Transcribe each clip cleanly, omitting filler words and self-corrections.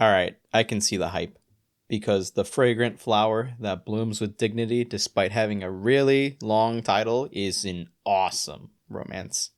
Alright, I can see the hype. Because the fragrant flower that blooms with dignity despite having a really long title is an awesome romance.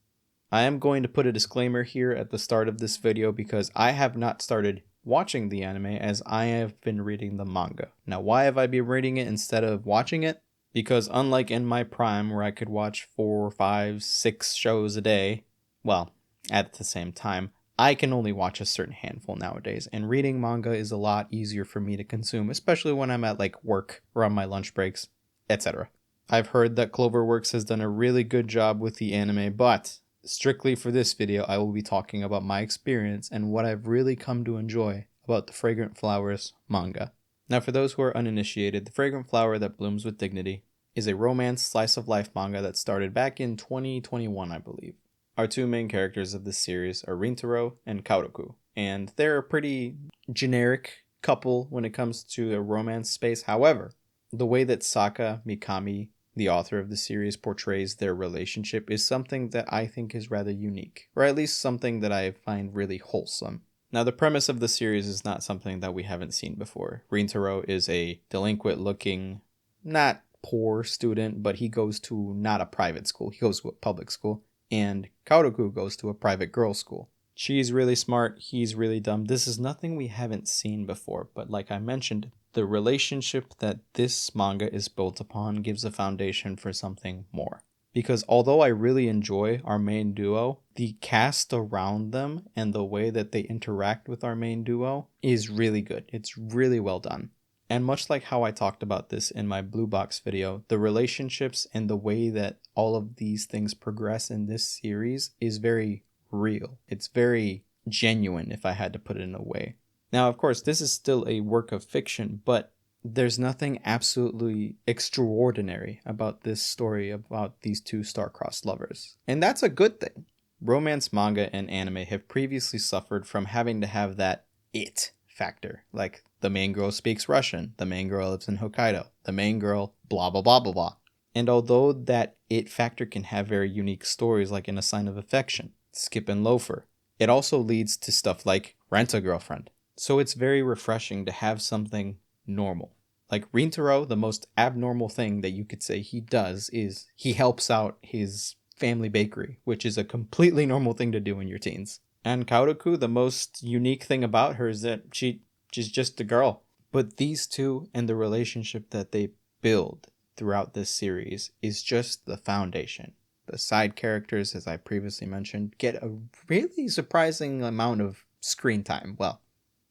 I am going to put a disclaimer here at the start of this video because I have not started watching the anime as I have been reading the manga. Now why have I been reading it instead of watching it? Because unlike in my prime where I could watch 4, 5, 6 shows a day, well, at the same time, I can only watch a certain handful nowadays, and reading manga is a lot easier for me to consume, especially when I'm at like work or on my lunch breaks, etc. I've heard that Cloverworks has done a really good job with the anime, but strictly for this video, I will be talking about my experience and what I've really come to enjoy about the Fragrant Flowers manga. Now for those who are uninitiated, The Fragrant Flower That Blooms with Dignity is a romance slice of life manga that started back in 2021, I believe. Our two main characters of this series are Rintaro and Kaoruku, and they're a pretty generic couple when it comes to a romance space. However, the way that Saka Mikami, the author of the series, portrays their relationship is something that I think is rather unique, or at least something that I find really wholesome. Now, the premise of the series is not something that we haven't seen before. Rintaro is a delinquent-looking, not poor student, but he goes to not a private school, he goes to a public school. And Kaoruku goes to a private girls' school. She's really smart, he's really dumb. This is nothing we haven't seen before, but like I mentioned, the relationship that this manga is built upon gives a foundation for something more. Because although I really enjoy our main duo, the cast around them and the way that they interact with our main duo is really good. It's really well done. And much like how I talked about this in my Blue Box video, the relationships and the way that all of these things progress in this series is very real. It's very genuine, if I had to put it in a way. Now, of course, this is still a work of fiction, but there's nothing absolutely extraordinary about this story about these two star-crossed lovers. And that's a good thing. Romance manga and anime have previously suffered from having to have that it factor. Like, the main girl speaks Russian, the main girl lives in Hokkaido, the main girl blah blah blah blah blah. And although that it factor can have very unique stories like in A Sign of Affection, Skip and Loafer, it also leads to stuff like Rent-A-Girlfriend. So it's very refreshing to have something normal. Like Rintaro, the most abnormal thing that you could say he does is he helps out his family bakery, which is a completely normal thing to do in your teens. And Kaoruku, the most unique thing about her is that she's just a girl. But these two and the relationship that they build throughout this series is just the foundation. The side characters, as I previously mentioned, get a really surprising amount of screen time. Well,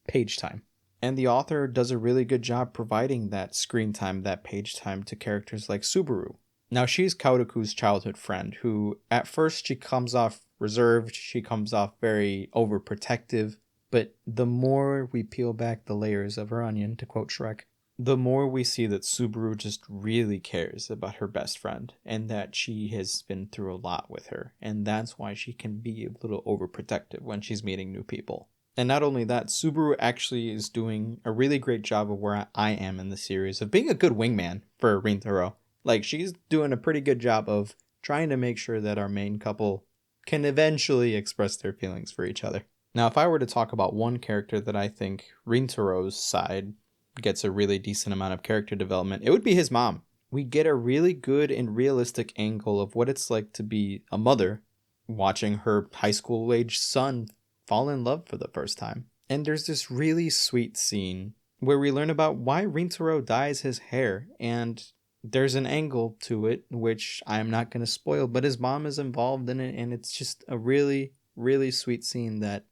page time. And the author does a really good job providing that screen time, that page time to characters like Subaru. Now, she's Kaoruku's childhood friend who, at first, she comes off reserved, she comes off very overprotective, but the more we peel back the layers of her onion, to quote Shrek, the more we see that Subaru just really cares about her best friend, and that she has been through a lot with her, and that's why she can be a little overprotective when she's meeting new people. And not only that, Subaru actually is doing a really great job of where I am in the series, of being a good wingman for Rintaro. Like, she's doing a pretty good job of trying to make sure that our main couple can eventually express their feelings for each other. Now, if I were to talk about one character that I think Rintaro's side gets a really decent amount of character development, it would be his mom. We get a really good and realistic angle of what it's like to be a mother watching her high school age son fall in love for the first time. And there's this really sweet scene where we learn about why Rintaro dyes his hair, and there's an angle to it which I'm not going to spoil, but his mom is involved in it, and it's just a really, really sweet scene that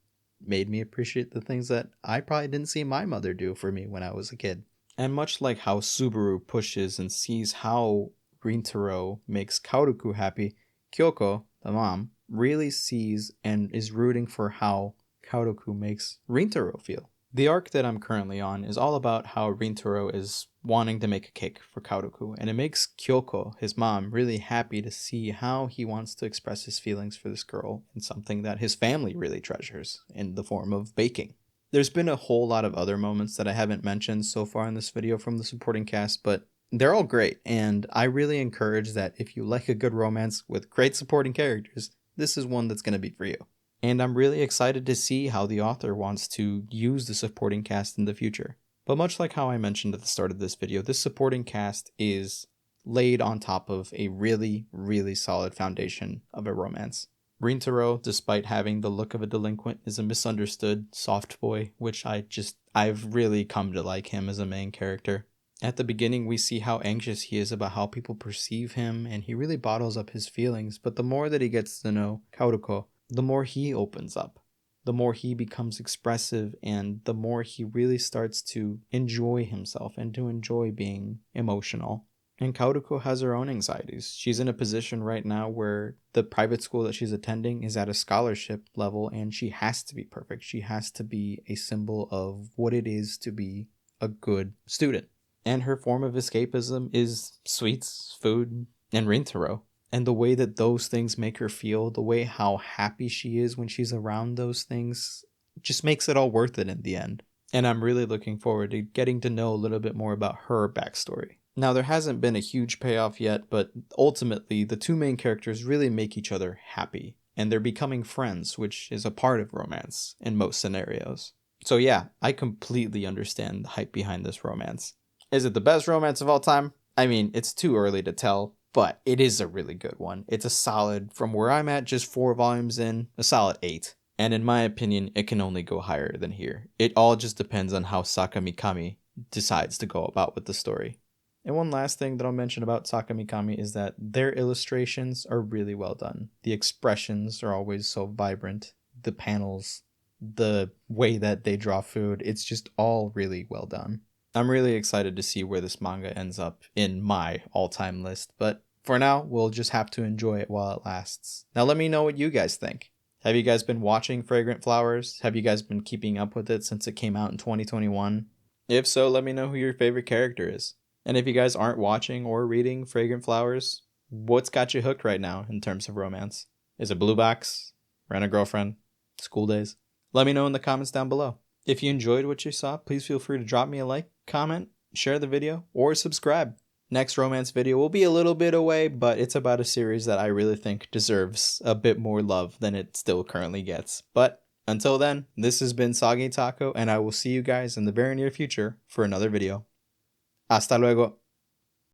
made me appreciate the things that I probably didn't see my mother do for me when I was a kid. And much like how Subaru pushes and sees how Rintaro makes Kaoruku happy, Kyoko, the mom, really sees and is rooting for how Kaoruku makes Rintaro feel. The arc that I'm currently on is all about how Rintaro is wanting to make a cake for Kaoruku, and it makes Kyoko, his mom, really happy to see how he wants to express his feelings for this girl in something that his family really treasures, in the form of baking. There's been a whole lot of other moments that I haven't mentioned so far in this video from the supporting cast, but they're all great, and I really encourage that if you like a good romance with great supporting characters, this is one that's going to be for you. And I'm really excited to see how the author wants to use the supporting cast in the future. But much like how I mentioned at the start of this video, this supporting cast is laid on top of a really, really solid foundation of a romance. Rintaro, despite having the look of a delinquent, is a misunderstood soft boy, which I've really come to like him as a main character. At the beginning, we see how anxious he is about how people perceive him, and he really bottles up his feelings, but the more that he gets to know Kaoruko, the more he opens up. The more he becomes expressive, and the more he really starts to enjoy himself and to enjoy being emotional. And Kaoruko has her own anxieties. She's in a position right now where the private school that she's attending is at a scholarship level, and she has to be perfect. She has to be a symbol of what it is to be a good student. And her form of escapism is sweets, food, and Rintaro. And the way that those things make her feel, the way how happy she is when she's around those things, just makes it all worth it in the end. And I'm really looking forward to getting to know a little bit more about her backstory. Now, there hasn't been a huge payoff yet, but ultimately, the two main characters really make each other happy. And they're becoming friends, which is a part of romance in most scenarios. So yeah, I completely understand the hype behind this romance. Is it the best romance of all time? I mean, it's too early to tell, but it is a really good one. It's a solid, from where I'm at, just 4 volumes in, a solid 8. And in my opinion, it can only go higher than here. It all just depends on how Sakamikami decides to go about with the story. And one last thing that I'll mention about Sakamikami is that their illustrations are really well done. The expressions are always so vibrant. The panels, the way that they draw food, it's just all really well done. I'm really excited to see where this manga ends up in my all-time list, but for now, we'll just have to enjoy it while it lasts. Now let me know what you guys think. Have you guys been watching Fragrant Flowers? Have you guys been keeping up with it since it came out in 2021? If so, let me know who your favorite character is. And if you guys aren't watching or reading Fragrant Flowers, what's got you hooked right now in terms of romance? Is it Blue Box? Rent a Girlfriend? School Days? Let me know in the comments down below. If you enjoyed what you saw, please feel free to drop me a like, comment, share the video, or subscribe. Next romance video will be a little bit away, but it's about a series that I really think deserves a bit more love than it still currently gets. But until then, this has been Sagi Taco, and I will see you guys in the very near future for another video. Hasta luego.